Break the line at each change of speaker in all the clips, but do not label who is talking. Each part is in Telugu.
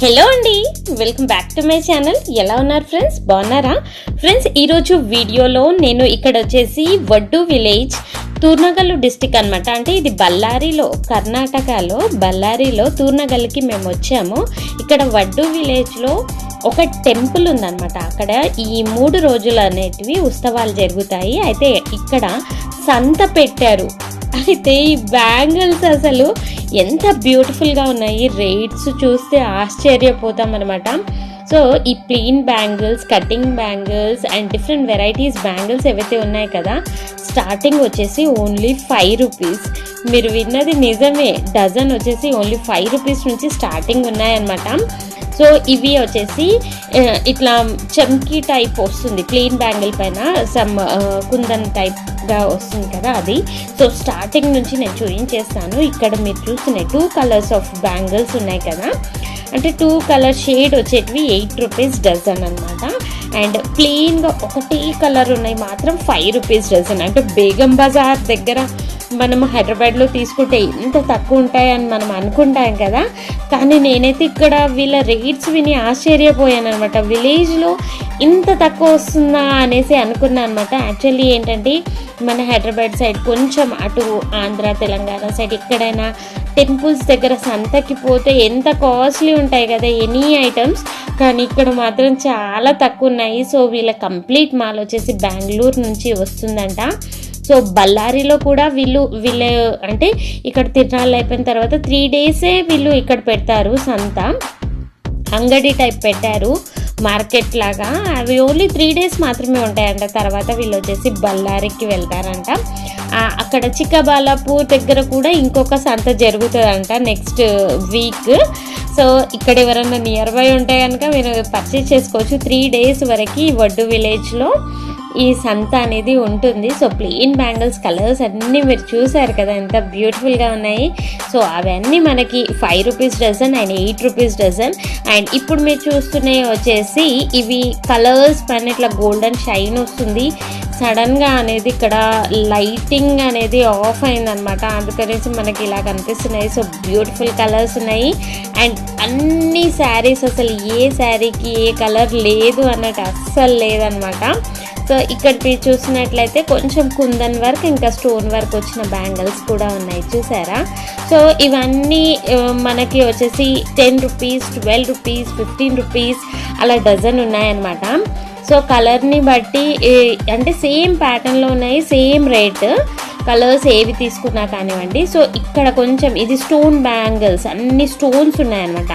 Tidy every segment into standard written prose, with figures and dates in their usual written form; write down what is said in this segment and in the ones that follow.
హలో అండి, welcome back to my channel. ఎలా ఉన్నారు ఫ్రెండ్స్? బాగున్నారా ఫ్రెండ్స్? ఈరోజు వీడియోలో నేను ఇక్కడ వచ్చేసి వడ్డు విలేజ్, తూర్నగల్ డిస్టిక్ అనమాట. అంటే ఇది బళ్ళారిలో, కర్ణాటకలో బళ్ళారిలో తూర్నగల్కి మేము వచ్చాము. ఇక్కడ వడ్డు విలేజ్లో ఒక టెంపుల్ ఉందన్నమాట. అక్కడ ఈ 3 రోజులు అనేటివి ఉత్సవాలు జరుగుతాయి. అయితే ఇక్కడ సంత పెట్టారు. అయితే ఈ బ్యాంగిల్స్ అసలు ఎంత బ్యూటిఫుల్గా ఉన్నాయి, రేట్స్ చూస్తే ఆశ్చర్యపోతాం అనమాట. సో ఈ plain bangles, cutting bangles and different varieties bangles ఏవైతే ఉన్నాయి కదా, స్టార్టింగ్ వచ్చేసి ఓన్లీ 5 రూపీస్. మీరు విన్నది నిజమే, డజన్ వచ్చేసి ఓన్లీ 5 రూపీస్ నుంచి స్టార్టింగ్ ఉన్నాయన్నమాట. సో ఇవి వచ్చేసి ఇట్లా చమ్కీ టైప్ వస్తుంది, ప్లెయిన్ బ్యాంగిల్ పైన సమ్ కుందన్ టైప్గా వస్తుంది కదా అది. సో స్టార్టింగ్ నుంచి నేను చూపించేస్తాను. ఇక్కడ మీరు చూస్తున్నాయి 2 కలర్స్ ఆఫ్ బ్యాంగిల్స్ ఉన్నాయి కదా, అంటే 2 కలర్ షేడ్ వచ్చేటివి 8 రూపీస్ డజన్ అనమాట. అండ్ ప్లెయిన్గా ఒకటే కలర్ ఉన్నాయి మాత్రం 5 రూపీస్ డజన్. అంటే బేగం బజార్ దగ్గర మనం హైదరాబాద్లో తీసుకుంటే ఇంత తక్కువ ఉంటాయని మనం అనుకుంటాం కదా, కానీ నేనైతే ఇక్కడ వీళ్ళ రేట్స్ విని ఆశ్చర్యపోయాను అనమాట. విలేజ్లో ఇంత తక్కువ వస్తుందా అనేసి అనుకున్నాను అనమాట. యాక్చువల్లీ ఏంటంటే మన హైదరాబాద్ సైడ్ కొంచెం అటు ఆంధ్ర తెలంగాణ సైడ్ ఎక్కడైనా టెంపుల్స్ దగ్గర సంతకి పోతే ఎంత కాస్ట్లీ ఉంటాయి కదా ఎనీ ఐటమ్స్, కానీ ఇక్కడ మాత్రం చాలా తక్కువ ఉన్నాయి. సో వీళ్ళ కంప్లీట్ మాల్ వచ్చేసి బెంగళూరు నుంచి వస్తుందంట. సో బళ్ళారిలో కూడా వీళ్ళు అంటే ఇక్కడ తిరునాళ్ళు అయిపోయిన తర్వాత 3 డేసే వీళ్ళు ఇక్కడ పెడతారు సంత, అంగడి టైప్ పెట్టారు, మార్కెట్ లాగా. అవి ఓన్లీ 3 డేస్ మాత్రమే ఉంటాయంట. తర్వాత వీళ్ళు వచ్చేసి బళ్ళారికి వెళ్తారంట. అక్కడ చిక్కబాలాపూర్ దగ్గర కూడా ఇంకొక సంత జరుగుతుందంట నెక్స్ట్ వీక్. సో ఇక్కడ ఎవరైనా నియర్ బై ఉంటే కనుక మీరు పర్చేస్ చేసుకోవచ్చు. 3 డేస్ వరకు వడ్డు విలేజ్లో ఈ సంత అనేది ఉంటుంది. సో ప్లెయిన్ బ్యాంగిల్స్ కలర్స్ అన్నీ మీరు చూసారు కదా ఎంత బ్యూటిఫుల్గా ఉన్నాయి. సో అవన్నీ మనకి 5 rupees dozen and 8 rupees dozen. And ఇప్పుడు మీరు చూస్తున్నాయి వచ్చేసి ఇవి కలర్స్ పైన ఇట్లా గోల్డెన్ షైన్ వస్తుంది. సడన్గా అనేది ఇక్కడ లైటింగ్ అనేది ఆఫ్ అయిందనమాట, అందుకనేసి మనకి ఇలా కనిపిస్తున్నాయి. సో బ్యూటిఫుల్ కలర్స్ ఉన్నాయి. అండ్ అన్ని శారీస్, అసలు ఏ శారీకి ఏ కలర్ లేదు అన్నట్టు అస్సలు లేదనమాట. సో ఇక్కడ మీరు చూసినట్లయితే కొంచెం కుందన్ వర్క్ ఇంకా స్టోన్ వర్క్ వచ్చిన బ్యాంగిల్స్ కూడా ఉన్నాయి, చూసారా? సో ఇవన్నీ మనకి వచ్చేసి 10 రూపీస్, 12 రూపీస్, 15 రూపీస్ అలా డజన్ ఉన్నాయన్నమాట. సో కలర్ని బట్టి అంటే సేమ్ ప్యాటర్న్లో ఉన్నాయి, సేమ్ రేట్, కలర్స్ ఏవి తీసుకున్నా కానివ్వండి. సో ఇక్కడ కొంచెం ఇది స్టోన్ బ్యాంగిల్స్, అన్ని స్టోన్స్ ఉన్నాయన్నమాట,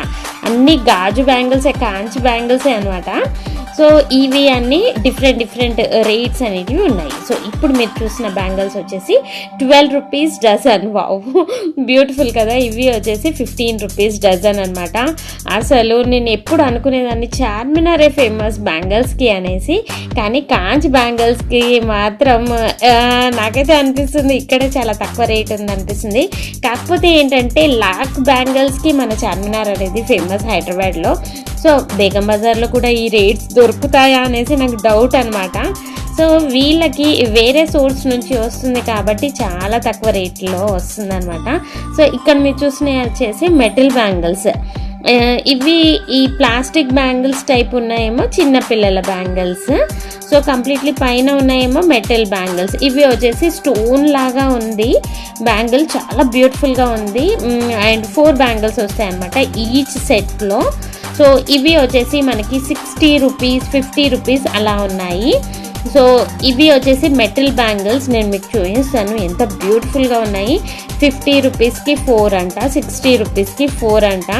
అన్ని గాజు బ్యాంగిల్సే, కాంచి బ్యాంగిల్సే అనమాట. సో ఇవి అన్నీ డిఫరెంట్ రేట్స్ అనేటివి ఉన్నాయి. సో ఇప్పుడు మీరు చూసిన బ్యాంగిల్స్ వచ్చేసి 12 రూపీస్ డజన్. వావ్, బ్యూటిఫుల్ కదా. ఇవి వచ్చేసి 15 రూపీస్ డజన్ అనమాట. అసలు నేను ఎప్పుడు అనుకునేదాన్ని చార్మినారే ఫేమస్ బ్యాంగిల్స్కి అనేసి, కానీ కాంచ్ బ్యాంగిల్స్కి మాత్రం నాకైతే అనిపిస్తుంది ఇక్కడే చాలా తక్కువ రేట్ ఉంది అనిపిస్తుంది. కాకపోతే ఏంటంటే లాక్ బ్యాంగిల్స్కి మన చార్మినార్ అనేది ఫేమస్ హైదరాబాద్లో. సో బేగం బజార్లో కూడా ఈ రేట్స్ దొరుకుతాయా అనేసి నాకు డౌట్ అనమాట. సో వీళ్ళకి వేరే సోర్స్ నుంచి వస్తుంది కాబట్టి చాలా తక్కువ రేట్లో వస్తుంది అనమాట. సో ఇక్కడ మీరు చూసినవి వచ్చేసి మెటల్ బ్యాంగిల్స్. ఇవి ఈ ప్లాస్టిక్ బ్యాంగిల్స్ టైప్ ఉన్నాయేమో చిన్నపిల్లల బ్యాంగిల్స్. సో కంప్లీట్లీ పైన ఉన్నాయేమో మెటల్ బ్యాంగిల్స్. ఇవి వచ్చేసి స్టోన్ లాగా ఉంది బ్యాంగిల్, చాలా బ్యూటిఫుల్గా ఉంది. అండ్ 4 బ్యాంగిల్స్ వస్తాయి అనమాట ఈచ్ సెట్లో. సో ఇవి వచ్చేసి మనకి 60 రూపీస్, 50 రూపీస్ అలా ఉన్నాయి. సో ఇవి వచ్చేసి మెటల్ బ్యాంగిల్స్, నేను మీకు చూపిస్తాను ఎంత బ్యూటిఫుల్గా ఉన్నాయి. 50 రూపీస్కి 4 అంట, 60 రూపీస్కి 4 అంట.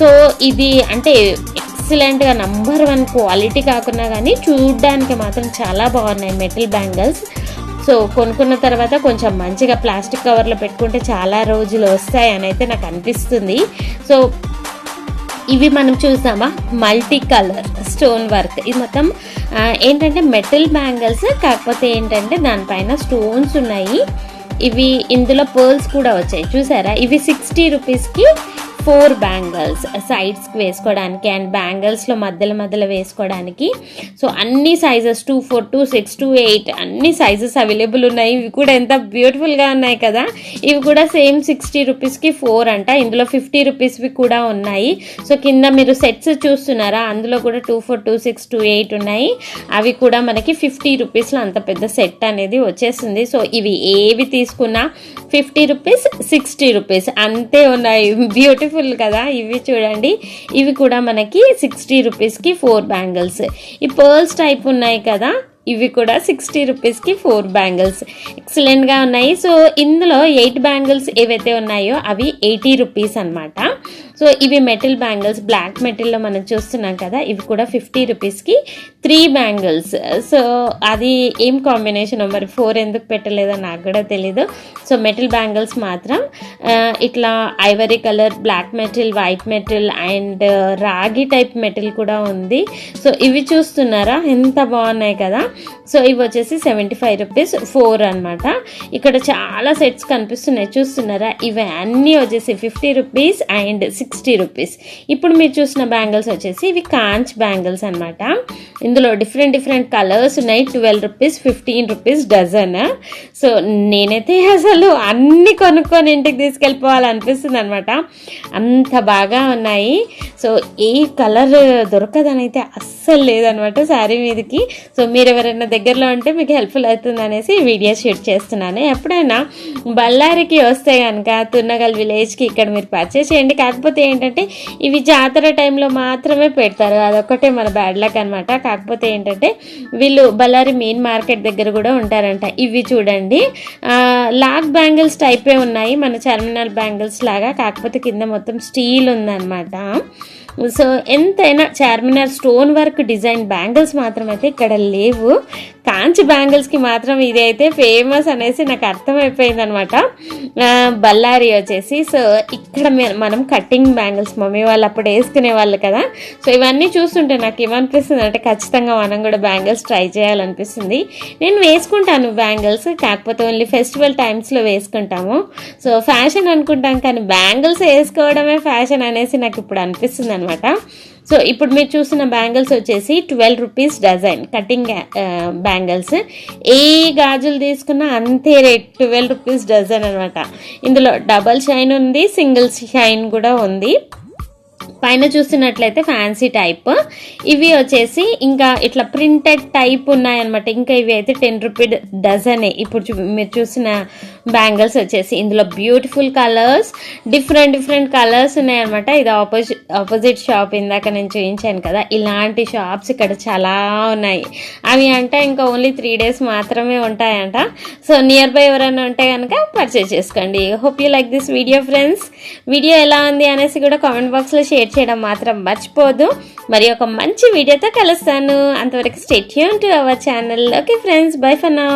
సో ఇది అంటే ఎక్సలెంట్గా నంబర్ 1 క్వాలిటీ కాకున్నా కానీ చూడడానికి మాత్రం చాలా బాగున్నాయి మెటల్ బ్యాంగిల్స్. సో కొనుక్కున్న తర్వాత కొంచెం మంచిగా ప్లాస్టిక్ కవర్లో పెట్టుకుంటే చాలా రోజులు వస్తాయి అని అయితే నాకు అనిపిస్తుంది. సో ఇవి మనం చూసామా మల్టీ కలర్ స్టోన్ వర్క్, ఇది మొత్తం ఏంటంటే మెటల్ బ్యాంగిల్స్, కాకపోతే ఏంటంటే దానిపైన స్టోన్స్ ఉన్నాయి. ఇవి ఇందులో పర్ల్స్ కూడా వచ్చాయి, చూసారా? ఇవి 60 రూపీస్కి 4 బ్యాంగిల్స్ సైడ్స్కి వేసుకోవడానికి అండ్ బ్యాంగిల్స్లో మధ్యలో వేసుకోవడానికి. సో అన్ని సైజెస్ 2, 4, 2, 6, 2, 8 అన్ని సైజెస్ అవైలబుల్ ఉన్నాయి. ఇవి కూడా ఎంత బ్యూటిఫుల్గా ఉన్నాయి కదా. ఇవి కూడా సేమ్ 60 రూపీస్కి 4 అంట. ఇందులో 50 రూపీస్వి కూడా ఉన్నాయి. సో కింద మీరు సెట్స్ చూస్తున్నారా, అందులో కూడా 2, 4, 2, 6, 2, 8 ఉన్నాయి. అవి కూడా మనకి 50 రూపీస్లో అంత పెద్ద సెట్ అనేది వచ్చేస్తుంది. సో ఇవి ఏవి తీసుకున్నా 50 రూపీస్, 60 రూపీస్ అంతే ఉన్నాయి. బ్యూటిఫుల్ కదా. ఇవి చూడండి, ఇవి కూడా మనకి 60 రూపీస్కి 4 బ్యాంగిల్స్. ఈ పర్ల్స్ టైప్ ఉన్నాయి కదా, ఇవి కూడా 60 రూపీస్కి 4 బ్యాంగిల్స్. ఎక్సలెంట్గా ఉన్నాయి. సో ఇందులో 8 బ్యాంగిల్స్ ఏవైతే ఉన్నాయో అవి 80 రూపీస్ అనమాట. సో ఇవి మెటల్ బ్యాంగిల్స్, బ్లాక్ మెటల్లో మనం చూస్తున్నాం కదా, ఇవి కూడా 50 రూపీస్కి 3 బ్యాంగిల్స్. సో అది ఏం కాంబినేషన్, మరి 4 ఎందుకు పెట్టలేదో నాకు కూడా తెలీదు. సో మెటల్ బ్యాంగిల్స్ మాత్రం ఇట్లా ivory colour, black metal, white metal and రాగి టైప్ మెటల్ కూడా ఉంది. సో ఇవి చూస్తున్నారా ఎంత బాగున్నాయి కదా. సో ఇవి వచ్చేసి 75 రూపీస్ 4 అనమాట. ఇక్కడ చాలా సెట్స్ కనిపిస్తున్నాయి చూస్తున్నారా. ఇవి అన్నీ వచ్చేసి 50 రూపీస్ అండ్ 60 రూపీస్. ఇప్పుడు మీరు చూసిన బ్యాంగిల్స్ వచ్చేసి ఇవి కాంచ్ బ్యాంగిల్స్ అనమాట. ఇందులో డిఫరెంట్ కలర్స్ ఉన్నాయి. 12 రూపీస్, 15 రూపీస్ డజన్. సో నేనైతే అసలు అన్ని కొనుక్కొని ఇంటికి తీసుకెళ్ళిపోవాలనిపిస్తుంది అనమాట, అంత బాగా ఉన్నాయి. సో ఏ కలర్ దొరకదని అయితే అస్సలు లేదనమాట శారీ మీదకి. సో మీరు ఎవరైనా దగ్గరలో ఉంటే మీకు హెల్ప్ఫుల్ అవుతుంది అనేసి వీడియో షూట్ చేస్తున్నాను. ఎప్పుడైనా బళ్ళారికి వస్తే కనుక తున్నగల్ విలేజ్కి ఇక్కడ మీరు పర్చేస్ చేయండి. కాకపోతే ఏంటంటే ఇవి జాతర టైంలో మాత్రమే పెడతారు, అదొక్కటే మన బ్యాడ్ లక్ అనమాట. కాకపోతే ఏంటంటే వీళ్ళు బళ్ళారి మెయిన్ మార్కెట్ దగ్గర కూడా ఉంటారంట. ఇవి చూడండి, లాక్ బ్యాంగిల్స్ టైపే ఉన్నాయి, మన చార్మినార్ బ్యాంగిల్స్ లాగా, కాకపోతే కింద మొత్తం స్టీల్ ఉందన్నమాట. సో ఎంతైనా Charminar stone work design bangles మాత్రం అయితే ఇక్కడ లేవు. కాంచి బ్యాంగిల్స్కి మాత్రం ఇది అయితే ఫేమస్ అనేసి నాకు అర్థమైపోయింది అనమాట. బళ్ళారి వచ్చేసి సో ఇక్కడ మనం కట్టింగ్ బ్యాంగిల్స్ మమ్మీ వాళ్ళు అప్పుడు వేసుకునే వాళ్ళు కదా. సో ఇవన్నీ చూస్తుంటే నాకు ఏమనిపిస్తుంది అంటే ఖచ్చితంగా మనం కూడా బ్యాంగిల్స్ ట్రై చేయాలనిపిస్తుంది. నేను వేసుకుంటాను బ్యాంగిల్స్, కాకపోతే ఓన్లీ ఫెస్టివల్ టైమ్స్లో వేసుకుంటాము. సో ఫ్యాషన్ అనుకుంటాం కానీ బ్యాంగిల్స్ వేసుకోవడమే ఫ్యాషన్ అనేసి నాకు ఇప్పుడు అనిపిస్తుంది అనమాట. సో ఇప్పుడు మీరు చూసిన బ్యాంగిల్స్ వచ్చేసి 12 రూపీస్ డజన్ కటింగ్ బ్యాంగిల్స్. ఏ గాజులు తీసుకున్నా అంతే రేట్, 12 రూపీస్ డజన్ అనమాట. ఇందులో డబల్ షైన్ ఉంది, సింగిల్ షైన్ కూడా ఉంది. పైన చూస్తున్నట్లయితే ఫ్యాన్సీ టైప్, ఇవి వచ్చేసి ఇంకా ఇట్లా ప్రింటెడ్ టైప్ ఉన్నాయన్నమాట. ఇంకా ఇవి అయితే 10 రూపీ డజనే. ఇప్పుడు మీరు చూసిన బ్యాంగిల్స్ వచ్చేసి ఇందులో బ్యూటిఫుల్ కలర్స్, డిఫరెంట్ కలర్స్ ఉన్నాయన్నమాట. ఇది ఆపోజిట్ షాప్ ఇందాక నేను చూపించాను కదా, ఇలాంటి షాప్స్ ఇక్కడ చాలా ఉన్నాయి. అవి అంటే ఇంకా ఓన్లీ 3 days మాత్రమే ఉంటాయంట. సో నియర్ బై ఎవరైనా ఉంటే కనుక పర్చేస్ చేసుకోండి. Hope you like this video friends. Video ఎలా ఉంది అనేసి కూడా కామెంట్ బాక్స్లో షేర్ చేయడం మాత్రం మర్చిపోదు. మరి ఒక మంచి వీడియోతో కలుస్తాను. అంతవరకు stay tune to our channel. Okay friends, by for now.